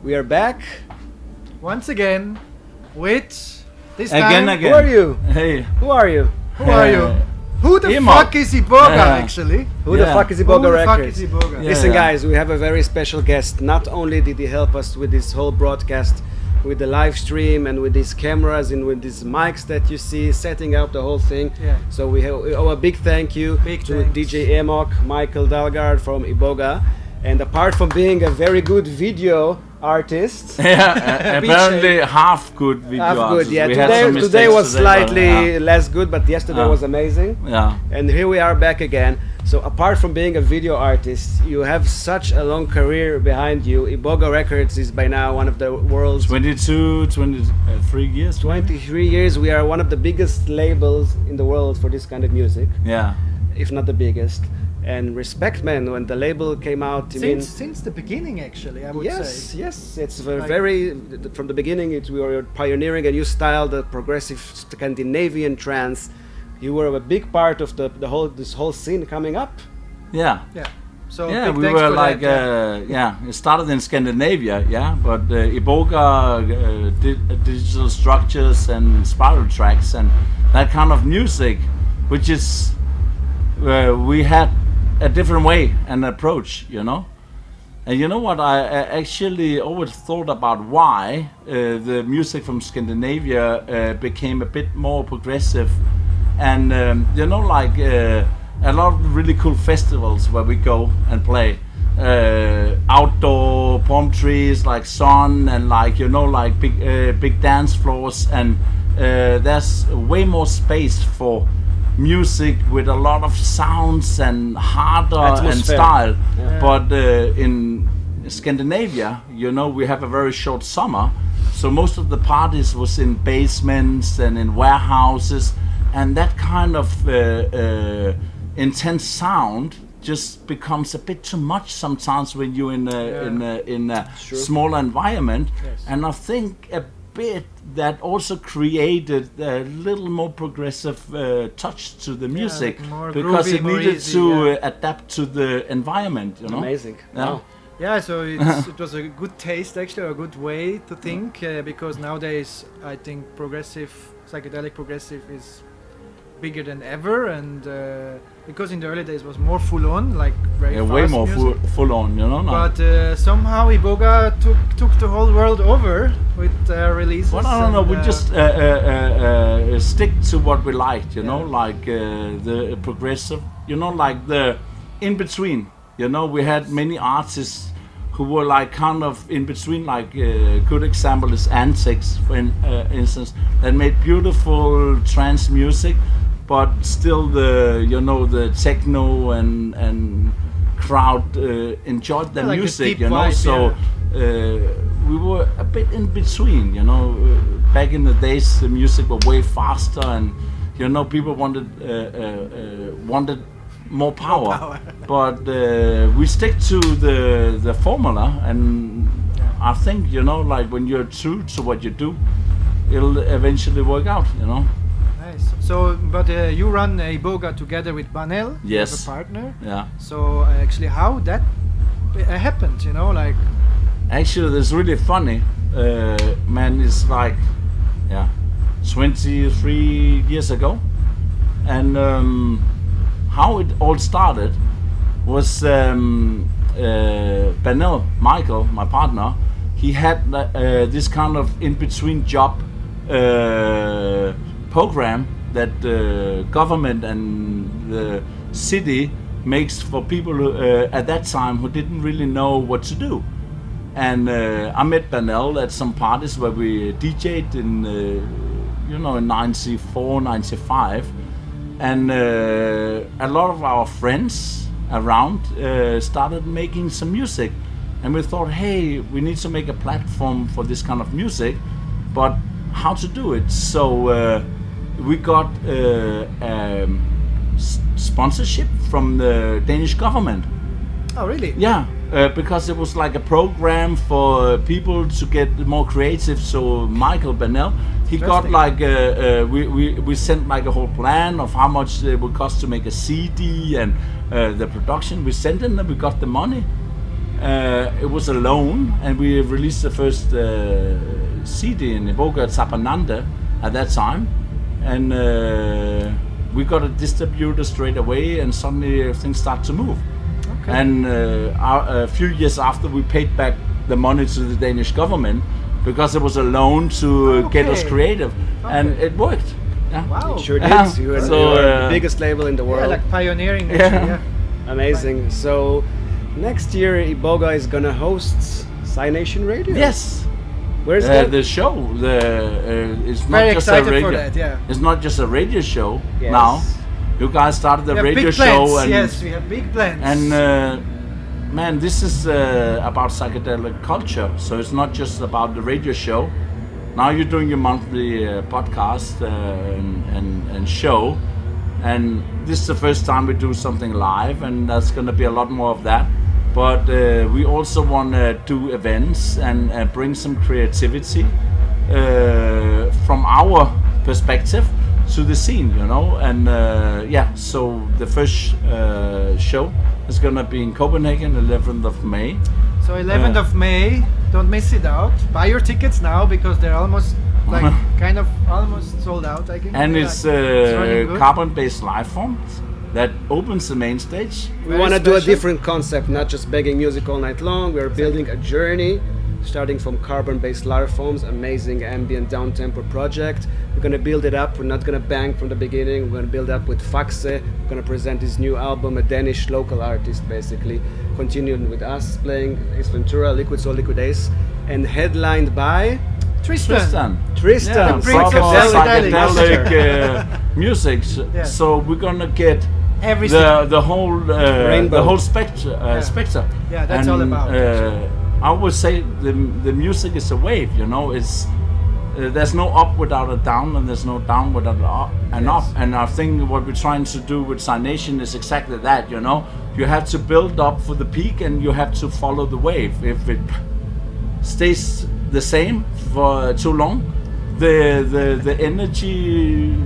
We are back once again with this again. time. Who are you? Hey. Who are you? Who are you? Who the Emok. fuck is Iboga actually? Who the fuck is Iboga Records? Iboga? Listen, guys, we have a very special guest. Not only did he help us with this whole broadcast, with the live stream and with these cameras and with these mics that you see, setting up the whole thing. Yeah. So we owe a big thank you to DJ Emok, Michael Dalgard from Iboga. And apart from being a very good video artist, apparently half good video artist. Yeah. We Today was slightly less good, but yesterday was amazing. Yeah. And here we are back again. So apart from being a video artist, you have such a long career behind you. Iboga Records is by now one of the world's 23 years. 23 years. We are one of the biggest labels in the world for this kind of music. Yeah. If not the biggest. And respect, man, when the label came out. Since the beginning, actually, I would say. Yes, it's very from the beginning. We were pioneering a new style, the progressive Scandinavian trance. You were a big part of this whole scene coming up. Yeah. Yeah. So yeah, we were like it started in Scandinavia, but Iboga did digital structures and spiral tracks and that kind of music, which is we had a different way and approach, you know. And you know what, I actually always thought about why the music from Scandinavia became a bit more progressive. And you know, like a lot of really cool festivals where we go and play outdoor palm trees, like sun, and like, you know, like big dance floors, and there's way more space for music with a lot of sounds and harder and style. Yeah. But in Scandinavia, you know, we have a very short summer, so most of the parties was in basements and in warehouses, and that kind of intense sound just becomes a bit too much sometimes when you're in a smaller environment. Yes. And I think a bit that also created a little more progressive touch to the music, like because it needed to adapt to the environment, you know. Amazing. Wow. Yeah, so it was a good taste, actually, a good way to think, because nowadays I think psychedelic progressive is bigger than ever, and because in the early days was more full on, like very fast way more full on, you know. But somehow Iboga took the whole world over with releases. Well, I don't know. We just stick to what we liked, you know, like the progressive, you know, like the in between. You know, we had many artists who were like kind of in between. Like a good example is Antics, for instance, that made beautiful trance music, but still the techno and crowd enjoyed the music, you know. Vibe, so we were a bit in between, you know. Back in the days, the music was way faster, and you know, people wanted more power. But we stick to the formula, and I think, you know, like when you're true to what you do, it'll eventually work out, you know. Nice. So, but you run Iboga together with Banel, yes, as a partner. Yeah. So actually, how that happened, you know, like. Actually, that's really funny. Man, it's like, 23 years ago, and how it all started was Banel, Michael, my partner. He had this kind of in-between job program that the government and the city makes for people who, at that time, who didn't really know what to do. And I met Banel at some parties where we DJ'd in, in 94, 95. And a lot of our friends around started making some music. And we thought, hey, we need to make a platform for this kind of music, but how to do it? So we got sponsorship from the Danish government. Oh, really? Yeah, because it was like a program for people to get more creative. So Michael Banel, he got like we sent like a whole plan of how much it would cost to make a CD and the production. We sent it and we got the money. it was alone, and we released the first CD in Iboga at that time, and we got a distributor straight away, and suddenly things start to move. Okay. And a few years after, we paid back the money to the Danish government because it was a loan to get us creative, and it worked. Yeah. Wow! It sure did. You were the biggest label in the world. Yeah, like pioneering. Yeah. Amazing. Right. So next year, Iboga is gonna host Psy-Nation Radio. Yes. Where's that? The show? It's not Very just a excited radio. For that, yeah. It's not just a radio show yes. now. You guys started a radio big show, plans. and yes, we have big plans. And man, this is about psychedelic culture. So it's not just about the radio show. Now you're doing your monthly podcast and show, and this is the first time we do something live, and there's going to be a lot more of that. But we also want to do events and bring some creativity from our perspective to the scene, you know. And yeah, so the first show is going to be in Copenhagen, 11th of May. So 11th of May, don't miss it out. Buy your tickets now because they're almost like kind of almost sold out, I think. And it's carbon-based live forms that opens the main stage. We want to do a different concept, not just begging music all night long. We're building a journey, starting from carbon-based live forms, amazing ambient down-tempo project. We're going to build it up. We're not going to bang from the beginning. We're going to build up with Faxe. We're going to present this new album, a Danish local artist, basically. Continuing with us playing Ace Ventura, Liquid Soul, Liquid Ace, and headlined by Tristan. Yeah, psychedelic music. Yeah. So we're gonna get the whole spectrum. Yeah, that's all about. I would say the music is a wave. You know, it's there's no up without a down, and there's no down without an up. And I think what we're trying to do with Psy-Nation is exactly that. You know, you have to build up for the peak, and you have to follow the wave. If it stays the same for too long, the energy,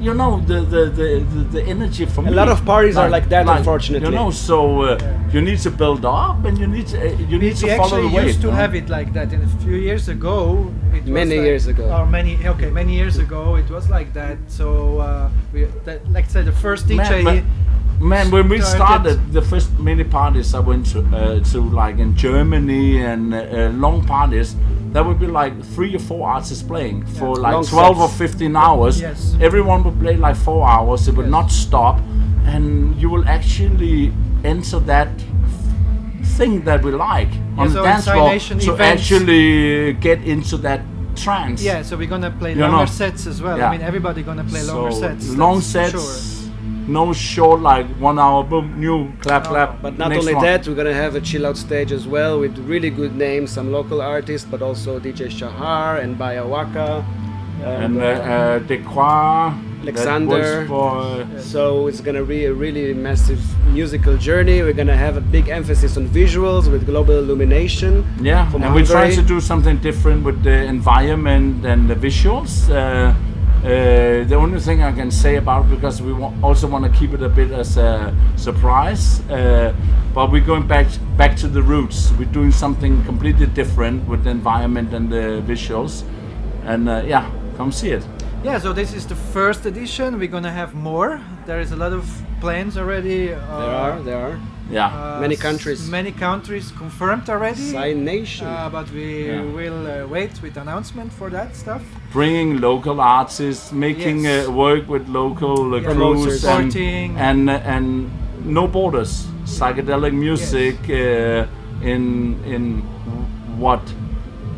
you know, the energy from a lot of parties are like that, unfortunately. You know, so you need to build up, and you need to follow the wave. We used to have it like that. And a few years ago, many years ago, it was like that. So like I said, the first DJ. Man, when we started the first many parties I went to like in Germany and long parties, there would be like 3 or 4 artists playing for like long 12 sets. Or 15 hours. Yes. Everyone would play like 4 hours. It would not stop, and you will actually enter that thing that we like on the dance floor to actually get into that trance. Yeah, so we're gonna play longer sets as well. I mean, everybody gonna play longer sets. Long sets. Sure. No short like 1 hour, boom, new, clap. But not only that, we're gonna have a chill out stage as well with really good names, some local artists, but also DJ Shahar and Bayawaka. And Dekwa, Alexander. So it's gonna be a really massive musical journey. We're gonna have a big emphasis on visuals with global illumination. Yeah, and we're trying to do something different with the environment and the visuals. The only thing I can say about it, because we also want to keep it a bit as a surprise, but we're going back to the roots. We're doing something completely different with the environment and the visuals, and yeah, come see it. Yeah, so this is the first edition. We're gonna have more. There is a lot of plans already. There are. Yeah, many countries confirmed already. Psy-Nation. But we will wait with announcement for that stuff. Bringing local artists, making work with local crews, and no borders. Psychedelic music in what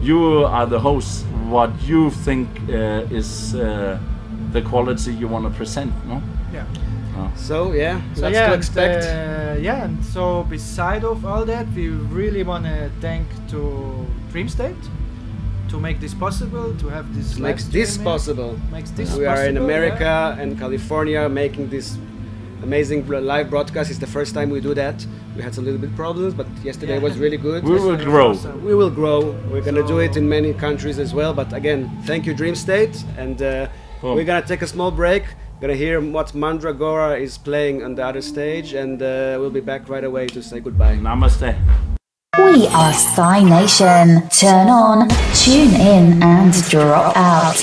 you are the host. What you think is the quality you want to present, no? Yeah. So lots to expect. And so beside of all that, we really want to thank to Dreamstate to make this possible, to have this. Makes this possible. We are in America and California making this amazing live broadcast. It's the first time we do that. We had some little bit problems, but yesterday was really good. We will grow. We will grow. We're gonna do it in many countries as well. But again, thank you, Dreamstate, and we're gonna take a small break. Gonna hear what Mandragora is playing on the other stage, and we'll be back right away to say goodbye. Namaste. We are Psy-Nation. Turn on, tune in, and drop out.